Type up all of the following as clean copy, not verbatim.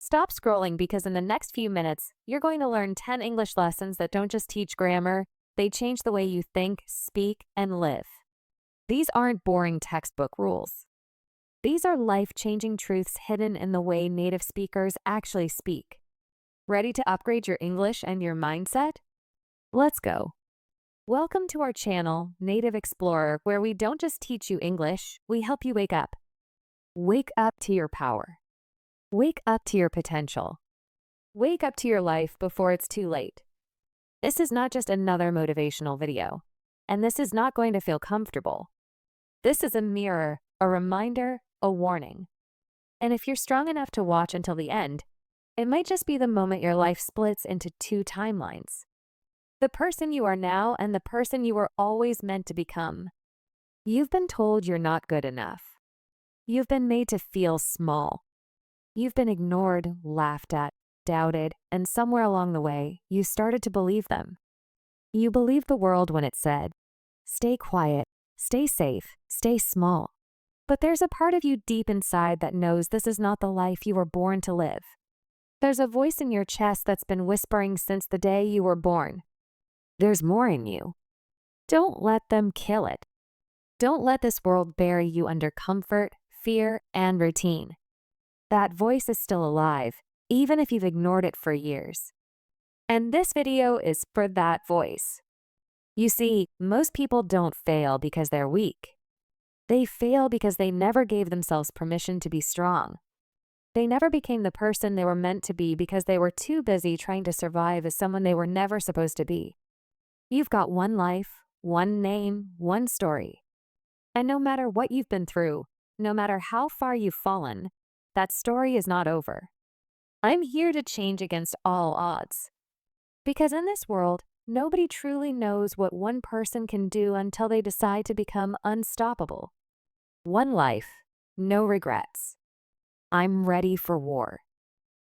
Stop scrolling because in the next few minutes, you're going to learn 10 English lessons that don't just teach grammar, they change the way you think, speak, and live. These aren't boring textbook rules. These are life-changing truths hidden in the way native speakers actually speak. Ready to upgrade your English and your mindset? Let's go. Welcome to our channel, Native Explorer, where we don't just teach you English, we help you wake up. Wake up to your power. Wake up to your potential. Wake up to your life before it's too late. This is not just another motivational video, and this is not going to feel comfortable. This is a mirror, a reminder, a warning. And if you're strong enough to watch until the end, it might just be the moment your life splits into two timelines. The person you are now and the person you were always meant to become. You've been told you're not good enough. You've been made to feel small. You've been ignored, laughed at, doubted, and somewhere along the way, you started to believe them. You believed the world when it said, stay quiet, stay safe, stay small. But there's a part of you deep inside that knows this is not the life you were born to live. There's a voice in your chest that's been whispering since the day you were born. There's more in you. Don't let them kill it. Don't let this world bury you under comfort, fear, and routine. That voice is still alive, even if you've ignored it for years. And this video is for that voice. You see, most people don't fail because they're weak. They fail because they never gave themselves permission to be strong. They never became the person they were meant to be because they were too busy trying to survive as someone they were never supposed to be. You've got one life, one name, one story. And no matter what you've been through, no matter how far you've fallen, that story is not over. I'm here to change against all odds. Because in this world, nobody truly knows what one person can do until they decide to become unstoppable. One life, no regrets. I'm ready for war.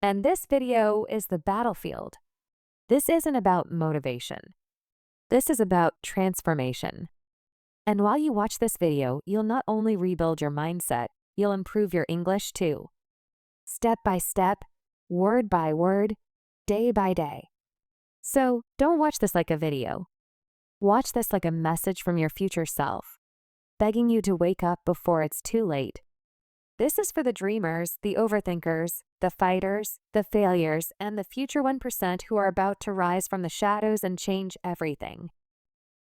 And this video is the battlefield. This isn't about motivation. This is about transformation. And while you watch this video, you'll not only rebuild your mindset, you'll improve your English too. Step by step, word by word, day by day. So don't watch this like a video. Watch this like a message from your future self, begging you to wake up before it's too late. This is for the dreamers, the overthinkers, the fighters, the failures, and the future 1% who are about to rise from the shadows and change everything.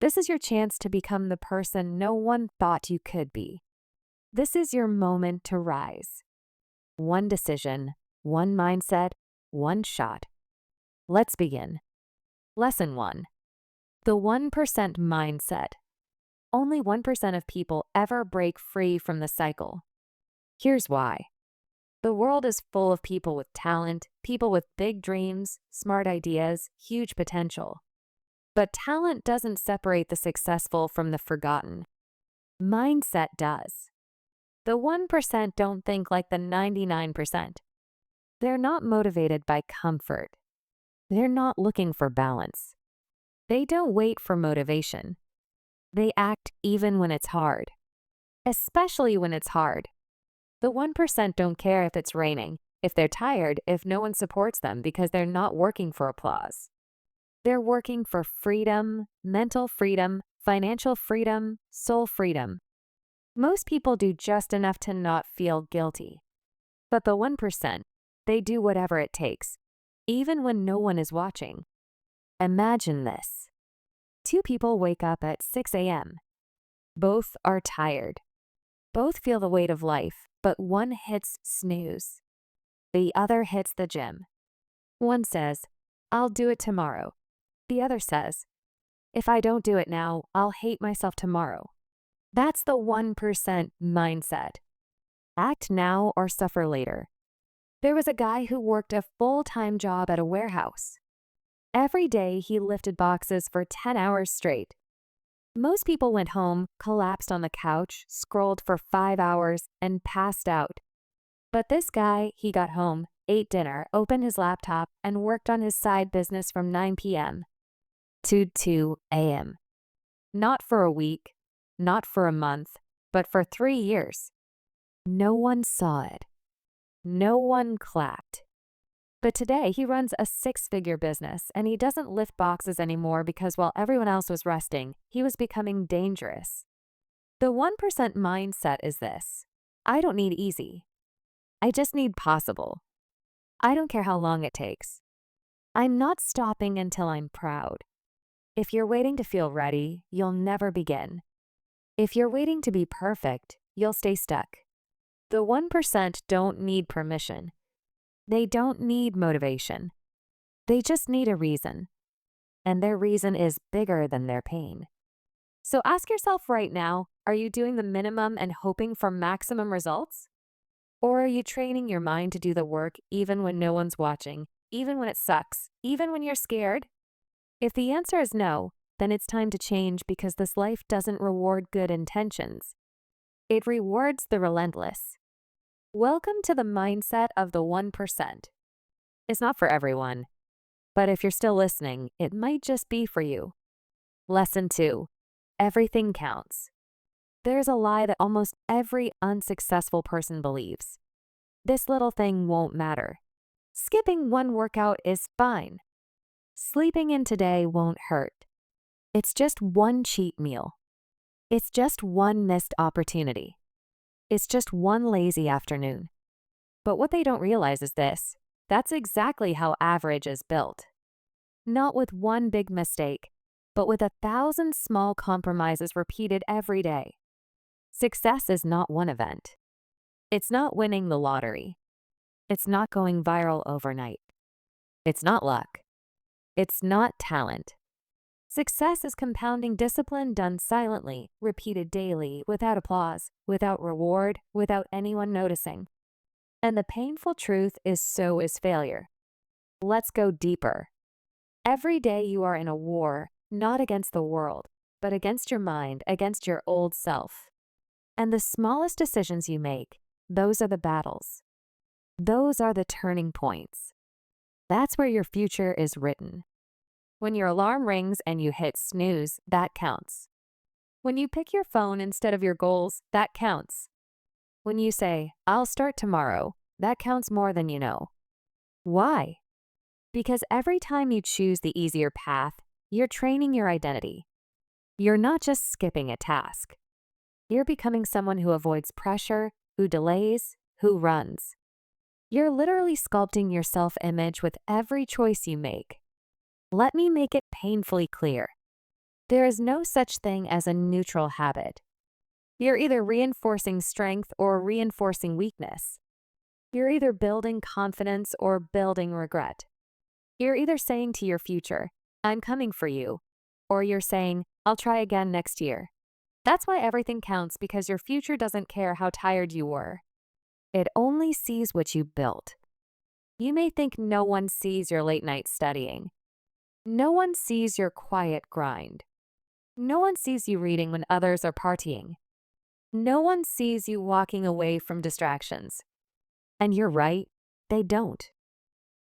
This is your chance to become the person no one thought you could be. This is your moment to rise. One decision, one mindset, one shot. Let's begin. Lesson 1. The 1% mindset. Only 1% of people ever break free from the cycle. Here's why. The world is full of people with talent, people with big dreams, smart ideas, huge potential. But talent doesn't separate the successful from the forgotten. Mindset does. The 1% don't think like the 99%. They're not motivated by comfort. They're not looking for balance. They don't wait for motivation. They act even when it's hard. Especially when it's hard. The 1% don't care if it's raining, if they're tired, if no one supports them because they're not working for applause. They're working for freedom, mental freedom, financial freedom, soul freedom. Most people do just enough to not feel guilty. But the 1%, they do whatever it takes, even when no one is watching. Imagine this. Two people wake up at 6 a.m. Both are tired. Both feel the weight of life, but one hits snooze. The other hits the gym. One says, I'll do it tomorrow. The other says, if I don't do it now, I'll hate myself tomorrow. That's the 1% mindset. Act now or suffer later. There was a guy who worked a full-time job at a warehouse. Every day he lifted boxes for 10 hours straight. Most people went home, collapsed on the couch, scrolled for 5 hours, and passed out. But this guy, he got home, ate dinner, opened his laptop, and worked on his side business from 9 p.m. to 2 a.m. Not for a week, not for a month, but for 3 years. No one saw it. No one clapped. But today he runs a six-figure business and he doesn't lift boxes anymore because while everyone else was resting, he was becoming dangerous. The 1% mindset is this: I don't need easy. I just need possible. I don't care how long it takes. I'm not stopping until I'm proud. If you're waiting to feel ready, you'll never begin. If you're waiting to be perfect, you'll stay stuck. The 1% don't need permission. They don't need motivation. They just need a reason. And their reason is bigger than their pain. So ask yourself right now, are you doing the minimum and hoping for maximum results? Or are you training your mind to do the work even when no one's watching, even when it sucks, even when you're scared? If the answer is no, then it's time to change because this life doesn't reward good intentions. It rewards the relentless. Welcome to the mindset of the 1%. It's not for everyone, but if you're still listening, it might just be for you. Lesson 2. Everything counts. There's a lie that almost every unsuccessful person believes. This little thing won't matter. Skipping one workout is fine. Sleeping in today won't hurt. It's just one cheat meal. It's just one missed opportunity. It's just one lazy afternoon. But what they don't realize is this: that's exactly how average is built. Not with one big mistake, but with 1,000 small compromises repeated every day. Success is not one event. It's not winning the lottery. It's not going viral overnight. It's not luck. It's not talent. Success is compounding discipline done silently, repeated daily, without applause, without reward, without anyone noticing. And the painful truth is so is failure. Let's go deeper. Every day you are in a war, not against the world, but against your mind, against your old self. And the smallest decisions you make, those are the battles. Those are the turning points. That's where your future is written. When your alarm rings and you hit snooze, that counts. When you pick your phone instead of your goals, that counts. When you say, I'll start tomorrow, that counts more than you know. Why? Because every time you choose the easier path, you're training your identity. You're not just skipping a task. You're becoming someone who avoids pressure, who delays, who runs. You're literally sculpting your self-image with every choice you make. Let me make it painfully clear. There is no such thing as a neutral habit. You're either reinforcing strength or reinforcing weakness. You're either building confidence or building regret. You're either saying to your future, I'm coming for you, or you're saying, I'll try again next year. That's why everything counts, because your future doesn't care how tired you were. It only sees what you built. You may think no one sees your late night studying. No one sees your quiet grind. No one sees you reading when others are partying. No one sees you walking away from distractions. And you're right, they don't.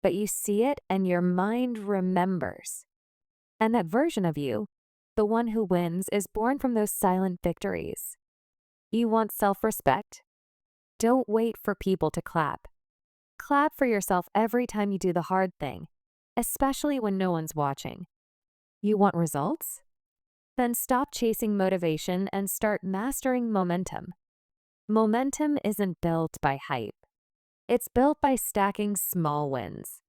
But you see it and your mind remembers. And that version of you, the one who wins, is born from those silent victories. You want self-respect? Don't wait for people to clap. Clap for yourself every time you do the hard thing, especially when no one's watching. You want results? Then stop chasing motivation and start mastering momentum. Momentum isn't built by hype. It's built by stacking small wins.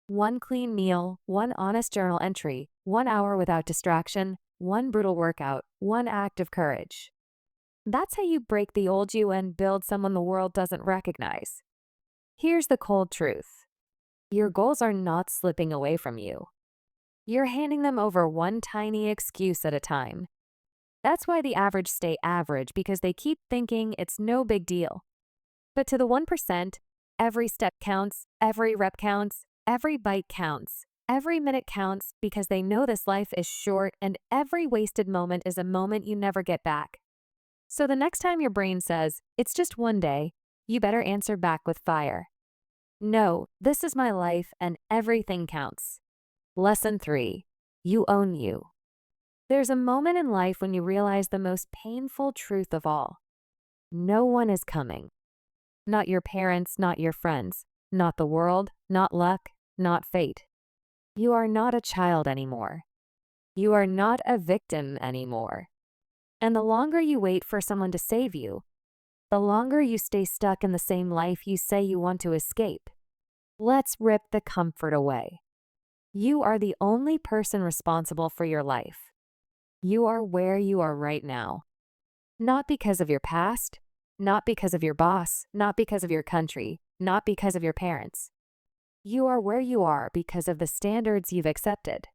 One clean meal, one honest journal entry, 1 hour without distraction, one brutal workout, one act of courage. That's how you break the old you and build someone the world doesn't recognize. Here's the cold truth. Your goals are not slipping away from you. You're handing them over one tiny excuse at a time. That's why the average stay average, because they keep thinking it's no big deal. But to the 1%, every step counts, every rep counts, every bite counts, every minute counts, because they know this life is short and every wasted moment is a moment you never get back. So the next time your brain says, it's just one day, you better answer back with fire. No, this is my life and everything counts. Lesson 3. You own you. There's a moment in life when you realize the most painful truth of all. No one is coming. Not your parents, not your friends, not the world, not luck, not fate. You are not a child anymore. You are not a victim anymore. And the longer you wait for someone to save you, the longer you stay stuck in the same life you say you want to escape. Let's rip the comfort away. You are the only person responsible for your life. You are where you are right now. Not because of your past, not because of your boss, not because of your country, not because of your parents. You are where you are because of the standards you've accepted.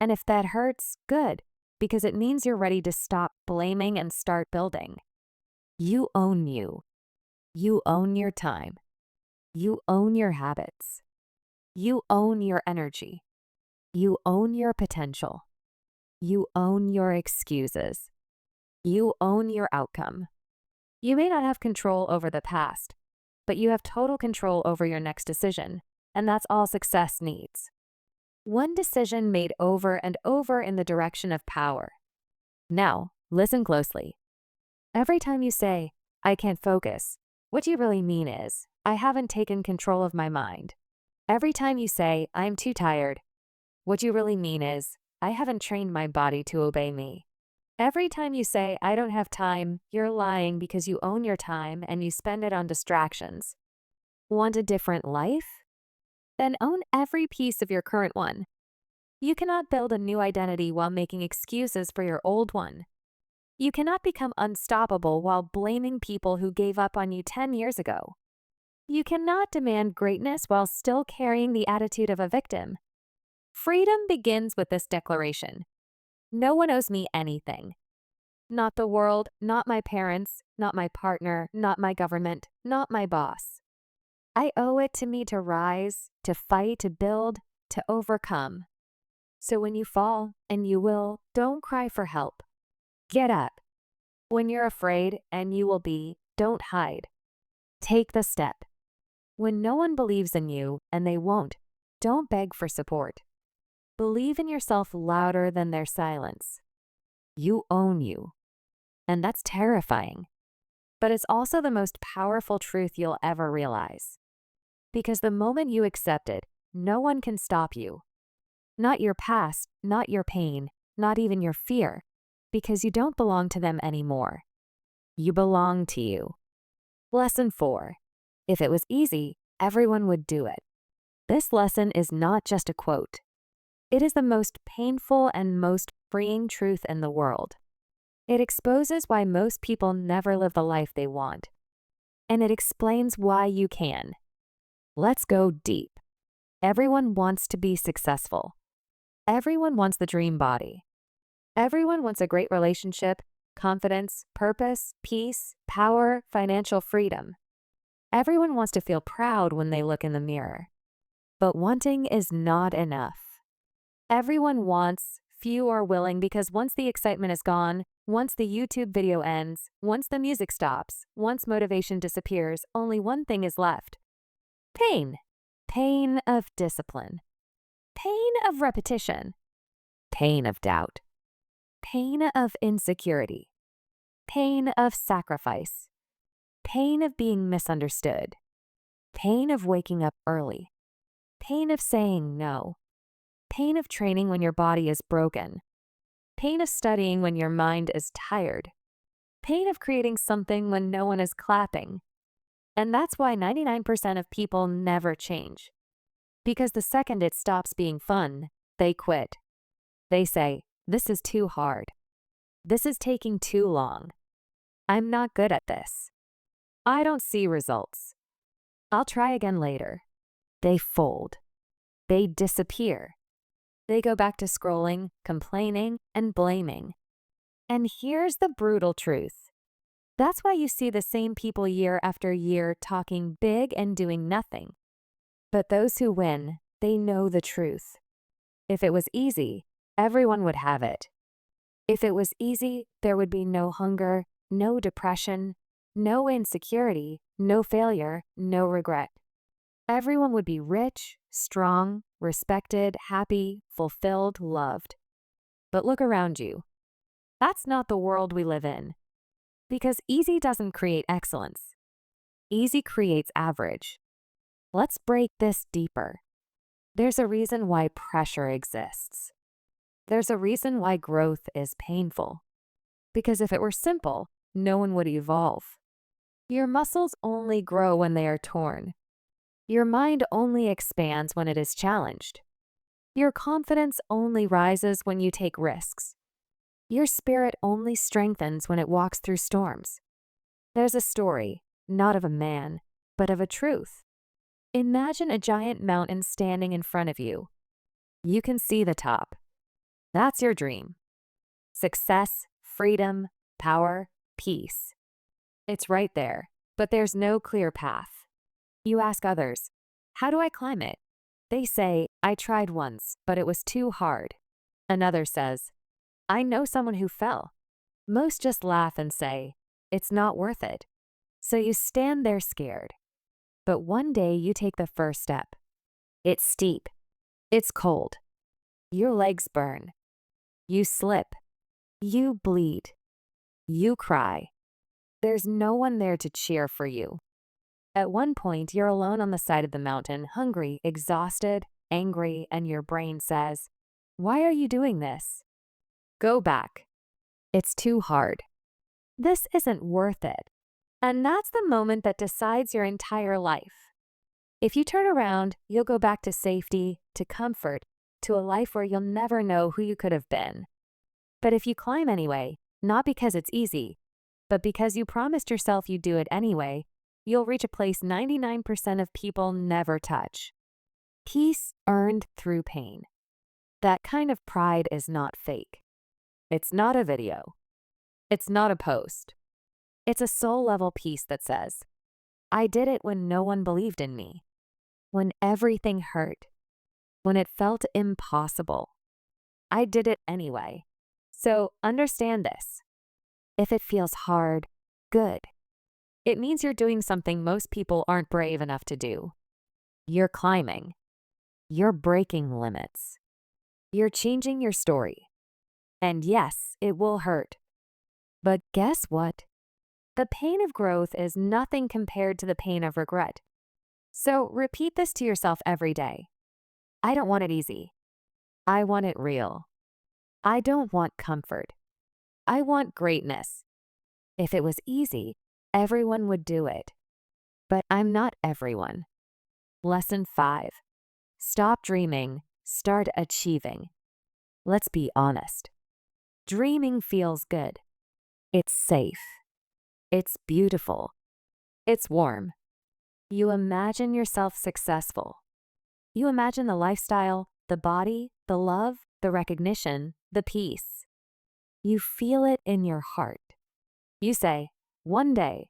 And if that hurts, good, because it means you're ready to stop blaming and start building. You own you. You own your time. You own your habits. You own your energy. You own your potential. You own your excuses. You own your outcome. You may not have control over the past, but you have total control over your next decision, and that's all success needs. One decision made over and over in the direction of power. Now, listen closely. Every time you say, "I can't focus," what you really mean is, "I haven't taken control of my mind." Every time you say, "I'm too tired," what you really mean is, "I haven't trained my body to obey me." Every time you say, "I don't have time," you're lying because you own your time and you spend it on distractions. Want a different life? Then own every piece of your current one. You cannot build a new identity while making excuses for your old one. You cannot become unstoppable while blaming people who gave up on you 10 years ago. You cannot demand greatness while still carrying the attitude of a victim. Freedom begins with this declaration. No one owes me anything. Not the world, not my parents, not my partner, not my government, not my boss. I owe it to me to rise, to fight, to build, to overcome. So when you fall, and you will, don't cry for help. Get up. When you're afraid, and you will be, don't hide. Take the step. When no one believes in you, and they won't, don't beg for support. Believe in yourself louder than their silence. You own you. And that's terrifying. But it's also the most powerful truth you'll ever realize. Because the moment you accept it, no one can stop you. Not your past, not your pain, not even your fear, because you don't belong to them anymore. You belong to you. Lesson 4. If it was easy, everyone would do it. This lesson is not just a quote. It is the most painful and most freeing truth in the world. It exposes why most people never live the life they want. And it explains why you can. Let's go deep. Everyone wants to be successful. Everyone wants the dream body. Everyone wants a great relationship, confidence, purpose, peace, power, financial freedom. Everyone wants to feel proud when they look in the mirror. But wanting is not enough. Everyone wants, few are willing, because once the excitement is gone, once the YouTube video ends, once the music stops, once motivation disappears, only one thing is left. Pain. Pain of discipline. Pain of repetition. Pain of doubt. Pain of insecurity. Pain of sacrifice. Pain of being misunderstood. Pain of waking up early. Pain of saying no. Pain of training when your body is broken. Pain of studying when your mind is tired. Pain of creating something when no one is clapping. And that's why 99% of people never change. Because the second it stops being fun, they quit. They say, "This is too hard. This is taking too long. I'm not good at this. I don't see results. I'll try again later." They fold. They disappear. They go back to scrolling, complaining, and blaming. And here's the brutal truth. That's why you see the same people year after year talking big and doing nothing. But those who win, they know the truth. If it was easy, everyone would have it. If it was easy, there would be no hunger, no depression, no insecurity, no failure, no regret. Everyone would be rich, strong, respected, happy, fulfilled, loved. But look around you. That's not the world we live in. Because easy doesn't create excellence. Easy creates average. Let's break this deeper. There's a reason why pressure exists. There's a reason why growth is painful. Because if it were simple, no one would evolve. Your muscles only grow when they are torn. Your mind only expands when it is challenged. Your confidence only rises when you take risks. Your spirit only strengthens when it walks through storms. There's a story, not of a man, but of a truth. Imagine a giant mountain standing in front of you. You can see the top. That's your dream. Success, freedom, power, peace. It's right there, but there's no clear path. You ask others, "How do I climb it?" They say, "I tried once, but it was too hard." Another says, "I know someone who fell." Most just laugh and say, "It's not worth it." So you stand there scared. But one day you take the first step. It's steep. It's cold. Your legs burn. You slip. You bleed. You cry. There's no one there to cheer for you. At one point, you're alone on the side of the mountain, hungry, exhausted, angry, and your brain says, "Why are you doing this? Go back. It's too hard. This isn't worth it." And that's the moment that decides your entire life. If you turn around, you'll go back to safety, to comfort, to a life where you'll never know who you could have been. But if you climb anyway, not because it's easy, but because you promised yourself you'd do it anyway, you'll reach a place 99% of people never touch. Peace earned through pain. That kind of pride is not fake. It's not a video. It's not a post. It's a soul-level peace that says, "I did it when no one believed in me, when everything hurt, when it felt impossible. I did it anyway." So understand this. If it feels hard, good. It means you're doing something most people aren't brave enough to do. You're climbing. You're breaking limits. You're changing your story. And yes, it will hurt. But guess what? The pain of growth is nothing compared to the pain of regret. So repeat this to yourself every day. I don't want it easy. I want it real. I don't want comfort. I want greatness. If it was easy, everyone would do it. But I'm not everyone. Lesson 5. Stop dreaming. Start achieving. Let's be honest. Dreaming feels good. It's safe. It's beautiful. It's warm. You imagine yourself successful. You imagine the lifestyle, the body, the love, the recognition, the peace. You feel it in your heart. You say, "One day."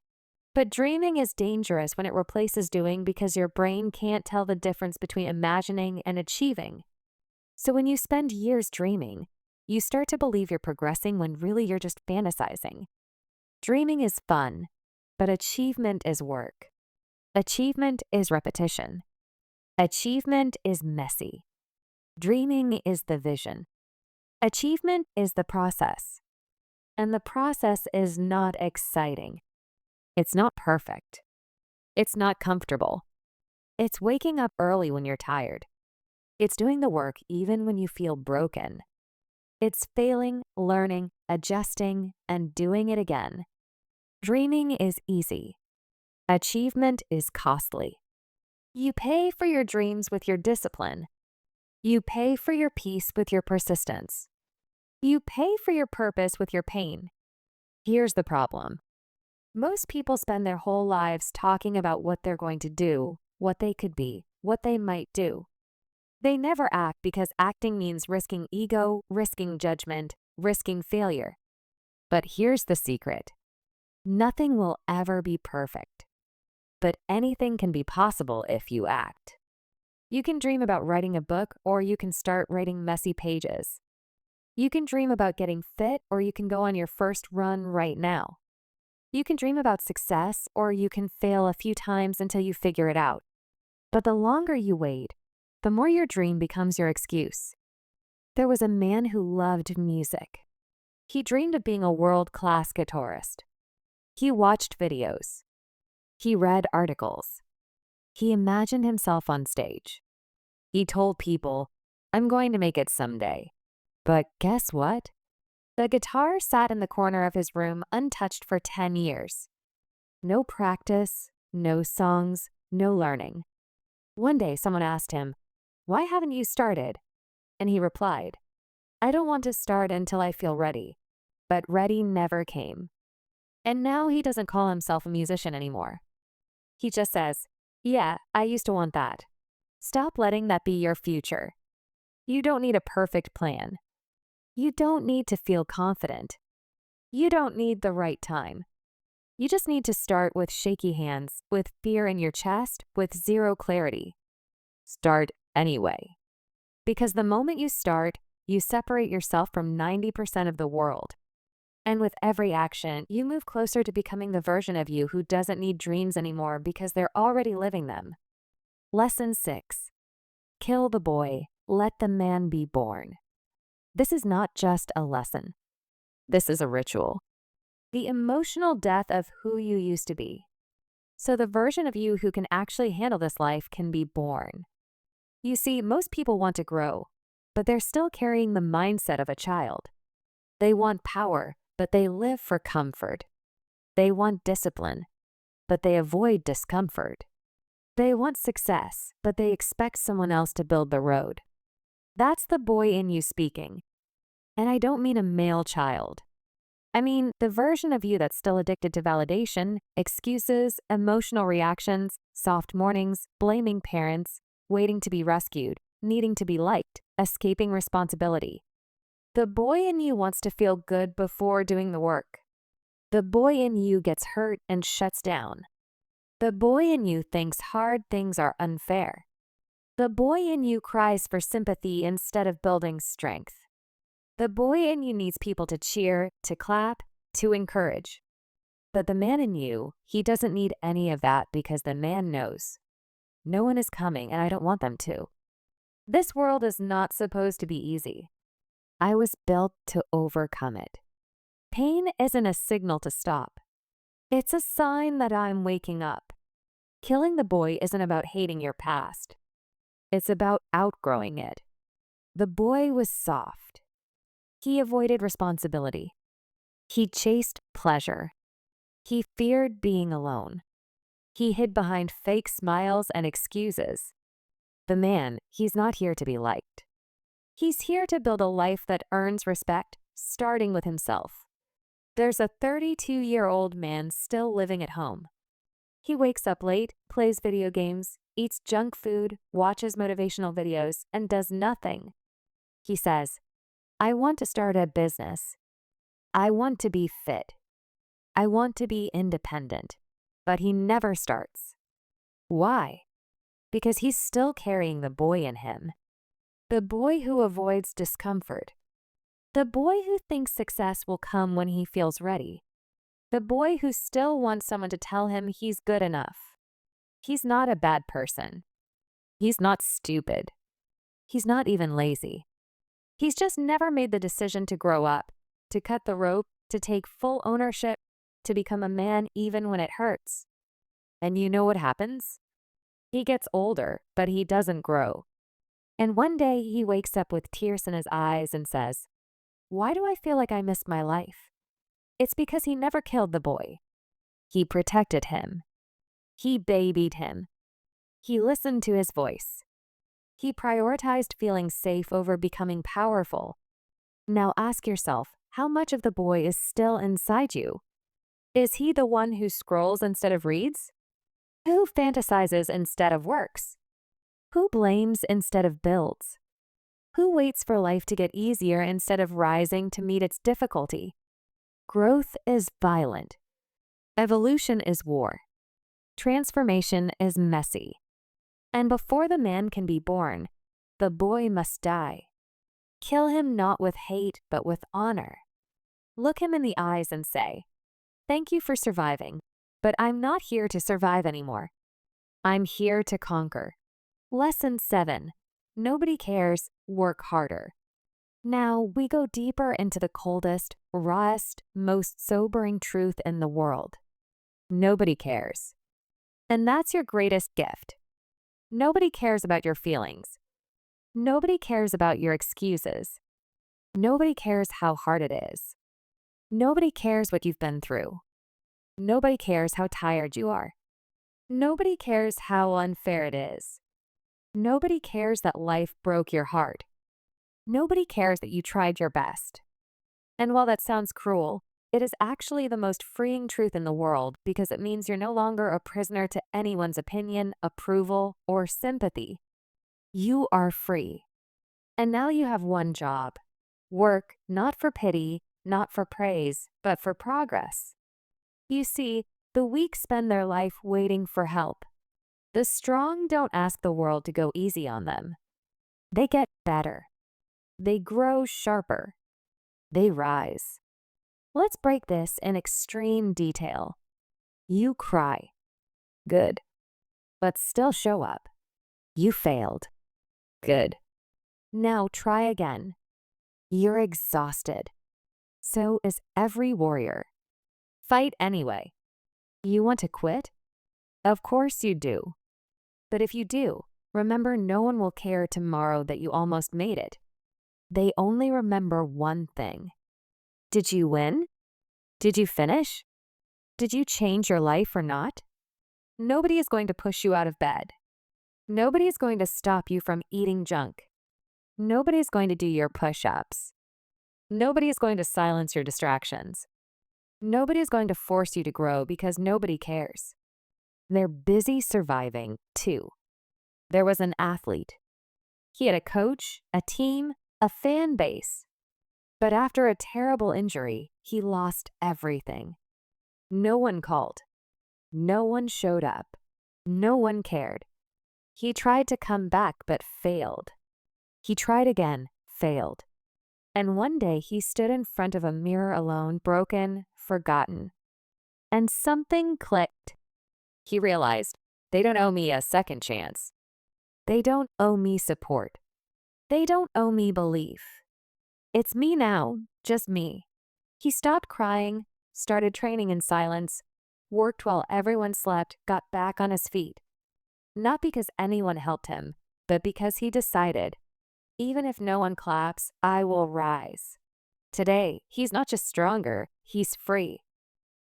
But dreaming is dangerous when it replaces doing because your brain can't tell the difference between imagining and achieving. So when you spend years dreaming, you start to believe you're progressing when really you're just fantasizing. Dreaming is fun, but achievement is work. Achievement is repetition. Achievement is messy. Dreaming is the vision. Achievement is the process. And the process is not exciting. It's not perfect. It's not comfortable. It's waking up early when you're tired. It's doing the work even when you feel broken. It's failing, learning, adjusting, and doing it again. Dreaming is easy. Achievement is costly. You pay for your dreams with your discipline. You pay for your peace with your persistence. You pay for your purpose with your pain. Here's the problem. Most people spend their whole lives talking about what they're going to do, what they could be, what they might do. They never act because acting means risking ego, risking judgment, risking failure. But here's the secret. Nothing will ever be perfect. But anything can be possible if you act. You can dream about writing a book, or you can start writing messy pages. You can dream about getting fit, or you can go on your first run right now. You can dream about success, or you can fail a few times until you figure it out. But the longer you wait, the more your dream becomes your excuse. There was a man who loved music. He dreamed of being a world-class guitarist. He watched videos. He read articles. He imagined himself on stage. He told people, "I'm going to make it someday." But guess what? The guitar sat in the corner of his room untouched for 10 years. No practice, no songs, no learning. One day someone asked him, "Why haven't you started?" And he replied, "I don't want to start until I feel ready." But ready never came. And now he doesn't call himself a musician anymore. He just says, "Yeah, I used to want that." Stop letting that be your future. You don't need a perfect plan. You don't need to feel confident. You don't need the right time. You just need to start with shaky hands, with fear in your chest, with zero clarity. Start anyway. Because the moment you start, you separate yourself from 90% of the world. And with every action, you move closer to becoming the version of you who doesn't need dreams anymore because they're already living them. Lesson 6. Kill the boy, let the man be born. This is not just a lesson. This is a ritual. The emotional death of who you used to be. So the version of you who can actually handle this life can be born. You see, most people want to grow, but they're still carrying the mindset of a child. They want power, but they live for comfort. They want discipline, but they avoid discomfort. They want success, but they expect someone else to build the road. That's the boy in you speaking. And I don't mean a male child. I mean the version of you that's still addicted to validation, excuses, emotional reactions, soft mornings, blaming parents, waiting to be rescued, needing to be liked, escaping responsibility. The boy in you wants to feel good before doing the work. The boy in you gets hurt and shuts down. The boy in you thinks hard things are unfair. The boy in you cries for sympathy instead of building strength. The boy in you needs people to cheer, to clap, to encourage. But the man in you, he doesn't need any of that because the man knows. No one is coming and I don't want them to. This world is not supposed to be easy. I was built to overcome it. Pain isn't a signal to stop. It's a sign that I'm waking up. Killing the boy isn't about hating your past. It's about outgrowing it. The boy was soft. He avoided responsibility. He chased pleasure. He feared being alone. He hid behind fake smiles and excuses. The man, he's not here to be liked. He's here to build a life that earns respect, starting with himself. There's a 32-year-old man still living at home. He wakes up late, plays video games, eats junk food, watches motivational videos, and does nothing. He says, "I want to start a business. I want to be fit. I want to be independent." But he never starts. Why? Because he's still carrying the boy in him. The boy who avoids discomfort. The boy who thinks success will come when he feels ready. The boy who still wants someone to tell him he's good enough. He's not a bad person. He's not stupid. He's not even lazy. He's just never made the decision to grow up, to cut the rope, to take full ownership, to become a man even when it hurts. And you know what happens? He gets older, but he doesn't grow. And one day he wakes up with tears in his eyes and says, "Why do I feel like I missed my life?" It's because he never killed the boy. He protected him. He babied him. He listened to his voice. He prioritized feeling safe over becoming powerful. Now ask yourself, how much of the boy is still inside you? Is he the one who scrolls instead of reads? Who fantasizes instead of works? Who blames instead of builds? Who waits for life to get easier instead of rising to meet its difficulty? Growth is violent. Evolution is war. Transformation is messy. And before the man can be born, the boy must die. Kill him not with hate, but with honor. Look him in the eyes and say, "Thank you for surviving, but I'm not here to survive anymore. I'm here to conquer." Lesson 7. Nobody cares, work harder. Now we go deeper into the coldest, rawest, most sobering truth in the world. Nobody cares. And that's your greatest gift, Nobody cares about your feelings. Nobody cares about your excuses. Nobody cares how hard it is. Nobody cares what you've been through. Nobody cares how tired you are. Nobody cares how unfair it is. Nobody cares that life broke your heart. Nobody cares that you tried your best. And while that sounds cruel, it is actually the most freeing truth in the world because it means you're no longer a prisoner to anyone's opinion, approval, or sympathy. You are free. And now you have one job. Work not for pity, not for praise, but for progress. You see, the weak spend their life waiting for help. The strong don't ask the world to go easy on them. They get better. They grow sharper. They rise. Let's break this in extreme detail. You cry. Good. But still show up. You failed. Good. Now try again. You're exhausted. So is every warrior. Fight anyway. You want to quit? Of course you do. But if you do, remember no one will care tomorrow that you almost made it. They only remember one thing. Did you win? Did you finish? Did you change your life or not? Nobody is going to push you out of bed. Nobody is going to stop you from eating junk. Nobody is going to do your push-ups. Nobody is going to silence your distractions. Nobody is going to force you to grow because nobody cares. They're busy surviving, too. There was an athlete. He had a coach, a team, a fan base. But after a terrible injury, he lost everything. No one called. No one showed up. No one cared. He tried to come back but failed. He tried again, failed. And one day he stood in front of a mirror alone, broken, forgotten. And something clicked. He realized, they don't owe me a second chance. They don't owe me support. They don't owe me belief. It's me now, just me. He stopped crying, started training in silence, worked while everyone slept, got back on his feet. Not because anyone helped him, but because he decided, even if no one claps, I will rise. Today, he's not just stronger, he's free.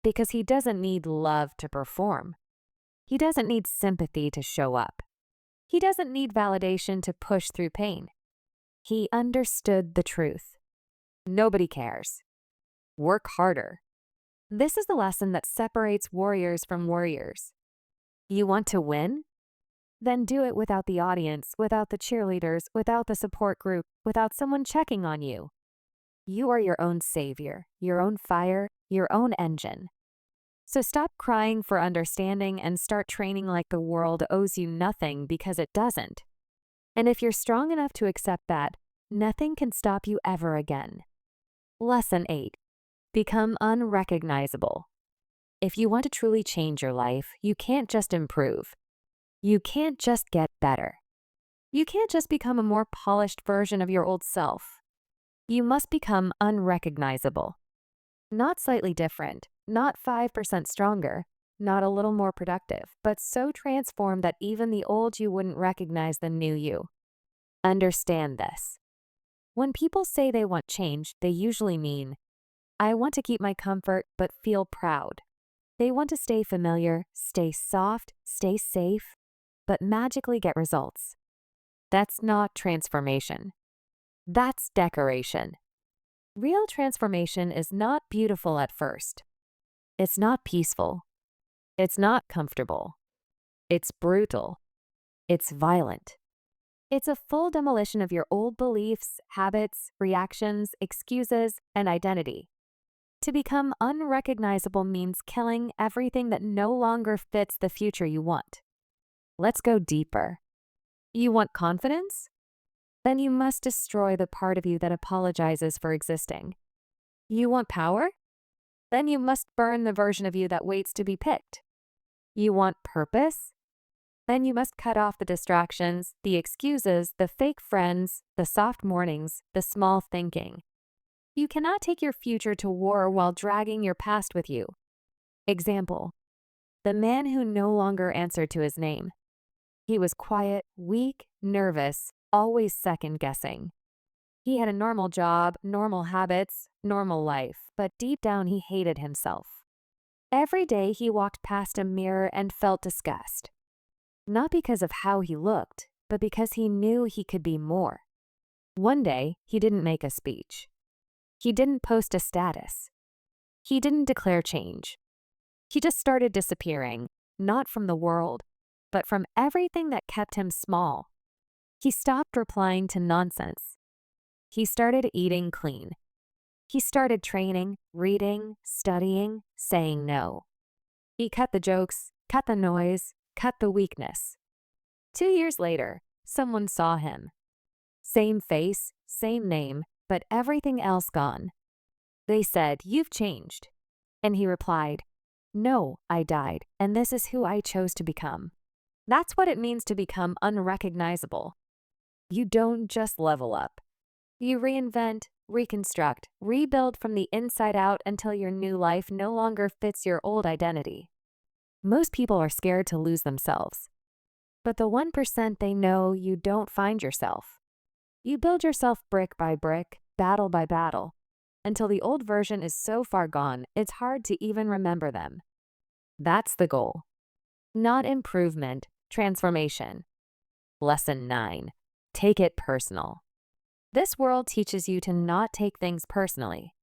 Because he doesn't need love to perform. He doesn't need sympathy to show up. He doesn't need validation to push through pain. He understood the truth. Nobody cares. Work harder. This is the lesson that separates warriors from warriors. You want to win? Then do it without the audience, without the cheerleaders, without the support group, without someone checking on you. You are your own savior, your own fire, your own engine. So stop crying for understanding and start training like the world owes you nothing because it doesn't. And if you're strong enough to accept that, nothing can stop you ever again. Lesson 8. Become unrecognizable. If you want to truly change your life, you can't just improve. You can't just get better. You can't just become a more polished version of your old self. You must become unrecognizable. Not slightly different, not 5% stronger, not a little more productive, but so transformed that even the old you wouldn't recognize the new you. Understand this. When people say they want change, they usually mean, I want to keep my comfort but feel proud. They want to stay familiar, stay soft, stay safe, but magically get results. That's not transformation. That's decoration. Real transformation is not beautiful at first. It's not peaceful. It's not comfortable. It's brutal. It's violent. It's a full demolition of your old beliefs, habits, reactions, excuses, and identity. To become unrecognizable means killing everything that no longer fits the future you want. Let's go deeper. You want confidence? Then you must destroy the part of you that apologizes for existing. You want power? Then you must burn the version of you that waits to be picked. You want purpose? Then you must cut off the distractions, the excuses, the fake friends, the soft mornings, the small thinking. You cannot take your future to war while dragging your past with you. Example: the man who no longer answered to his name. He was quiet, weak, nervous, always second-guessing. He had a normal job, normal habits, normal life, but deep down he hated himself. Every day he walked past a mirror and felt disgust. Not because of how he looked, but because he knew he could be more. One day, he didn't make a speech. He didn't post a status. He didn't declare change. He just started disappearing, not from the world, but from everything that kept him small. He stopped replying to nonsense. He started eating clean. He started training, reading, studying, saying no. He cut the jokes, cut the noise, cut the weakness. 2 years later, someone saw him. Same face, same name, but everything else gone. They said, "You've changed." And he replied, "No, I died, and this is who I chose to become." That's what it means to become unrecognizable. You don't just level up. You reinvent, reconstruct, rebuild from the inside out until your new life no longer fits your old identity. Most people are scared to lose themselves. But the 1% they know you don't find yourself. You build yourself brick by brick, battle by battle, until the old version is so far gone it's hard to even remember them. That's the goal. Not improvement, transformation. Lesson 9. Take it personal. This world teaches you to not take things personally.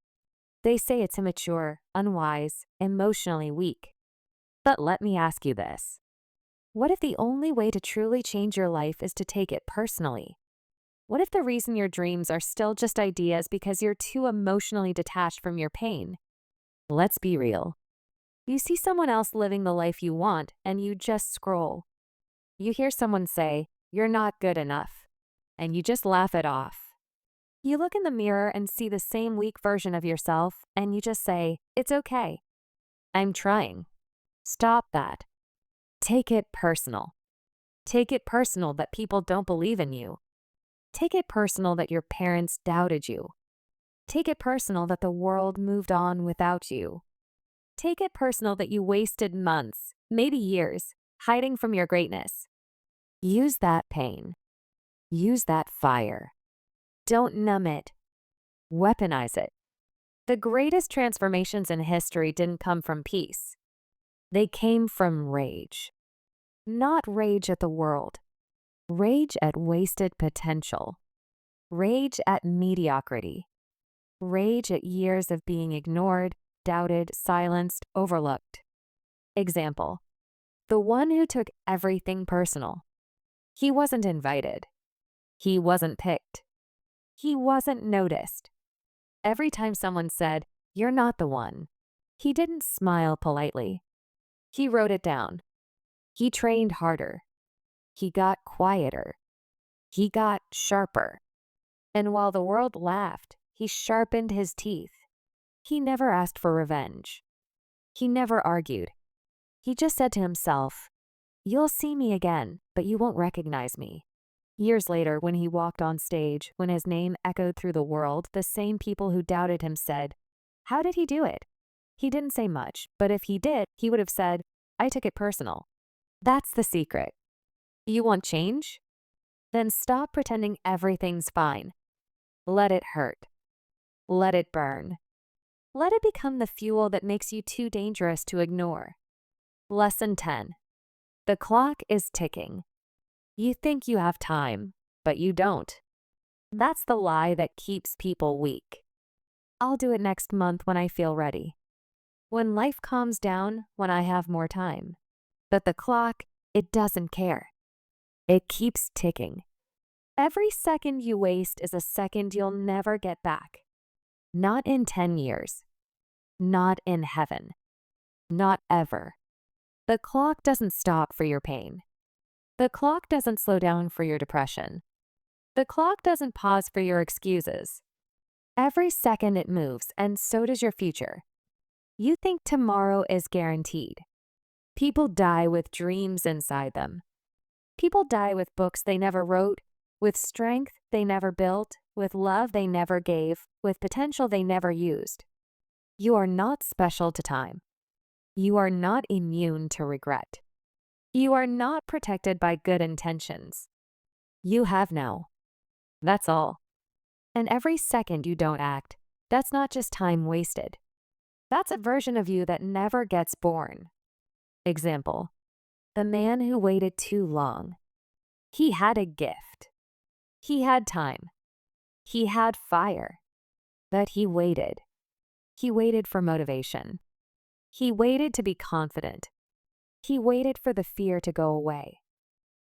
They say it's immature, unwise, emotionally weak. But let me ask you this. What if the only way to truly change your life is to take it personally? What if the reason your dreams are still just ideas because you're too emotionally detached from your pain? Let's be real. You see someone else living the life you want and you just scroll. You hear someone say, "You're not good enough," and you just laugh it off. You look in the mirror and see the same weak version of yourself and you just say, "It's okay. I'm trying." Stop that. Take it personal. Take it personal that people don't believe in you. Take it personal that your parents doubted you. Take it personal that the world moved on without you. Take it personal that you wasted months, maybe years, hiding from your greatness. Use that pain. Use that fire. Don't numb it. Weaponize it. The greatest transformations in history didn't come from peace. They came from rage. Not rage at the world. Rage at wasted potential. Rage at mediocrity. Rage at years of being ignored, doubted, silenced, overlooked. Example. The one who took everything personal. He wasn't invited. He wasn't picked. He wasn't noticed. Every time someone said, "You're not the one," he didn't smile politely. He wrote it down. He trained harder. He got quieter. He got sharper. And while the world laughed, he sharpened his teeth. He never asked for revenge. He never argued. He just said to himself, "You'll see me again, but you won't recognize me." Years later, when he walked on stage, when his name echoed through the world, the same people who doubted him said, "How did he do it?" He didn't say much, but if he did, he would have said, "I took it personal." That's the secret. You want change? Then stop pretending everything's fine. Let it hurt. Let it burn. Let it become the fuel that makes you too dangerous to ignore. Lesson 10. The clock is ticking. You think you have time, but you don't. That's the lie that keeps people weak. I'll do it next month when I feel ready. When life calms down, when I have more time. But the clock, it doesn't care. It keeps ticking. Every second you waste is a second you'll never get back. Not in 10 years. Not in heaven. Not ever. The clock doesn't stop for your pain. The clock doesn't slow down for your depression. The clock doesn't pause for your excuses. Every second it moves, and so does your future. You think tomorrow is guaranteed. People die with dreams inside them. People die with books they never wrote, with strength they never built, with love they never gave, with potential they never used. You are not special to time. You are not immune to regret. You are not protected by good intentions. You have now. That's all. And every second you don't act, that's not just time wasted. That's a version of you that never gets born. Example: the man who waited too long. He had a gift. He had time. He had fire. But he waited. He waited for motivation. He waited to be confident. He waited for the fear to go away.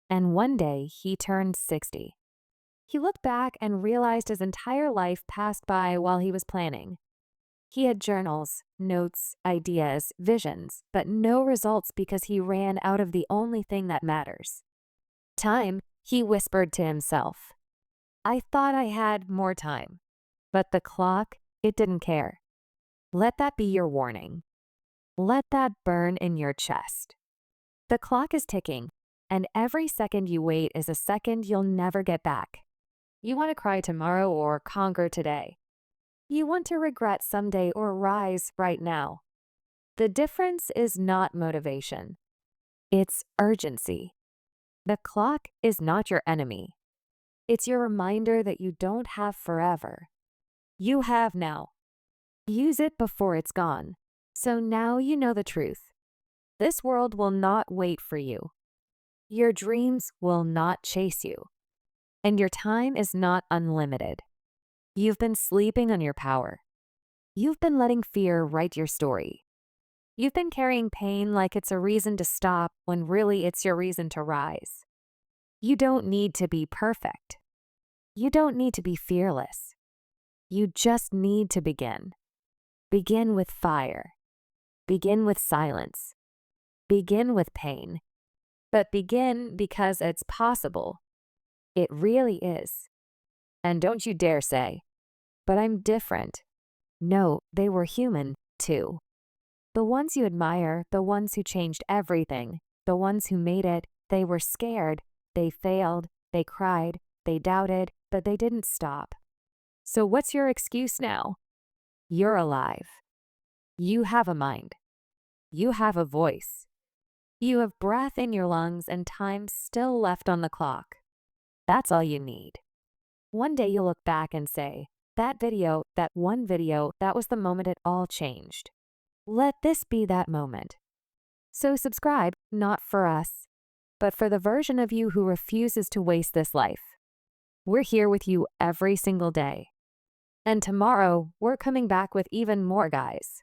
And one day he turned 60. He looked back and realized his entire life passed by while he was planning. He had journals, notes, ideas, visions, but no results because he ran out of the only thing that matters. Time, he whispered to himself. I thought I had more time. But the clock, it didn't care. Let that be your warning. Let that burn in your chest. The clock is ticking, and every second you wait is a second you'll never get back. You want to cry tomorrow or conquer today. You want to regret someday or rise right now. The difference is not motivation. It's urgency. The clock is not your enemy. It's your reminder that you don't have forever. You have now. Use it before it's gone. So now you know the truth. This world will not wait for you. Your dreams will not chase you. And your time is not unlimited. You've been sleeping on your power. You've been letting fear write your story. You've been carrying pain like it's a reason to stop when really it's your reason to rise. You don't need to be perfect. You don't need to be fearless. You just need to begin. Begin with fire. Begin with silence. Begin with pain. But begin because it's possible. It really is. And don't you dare say, but I'm different. No, they were human, too. The ones you admire, the ones who changed everything, the ones who made it, they were scared, they failed, they cried, they doubted, but they didn't stop. So what's your excuse now? You're alive. You have a mind. You have a voice. You have breath in your lungs and time still left on the clock. That's all you need. One day you'll look back and say, that one video, that was the moment it all changed. Let this be that moment. So subscribe, not for us, but for the version of you who refuses to waste this life. We're here with you every single day. And tomorrow, we're coming back with even more guys.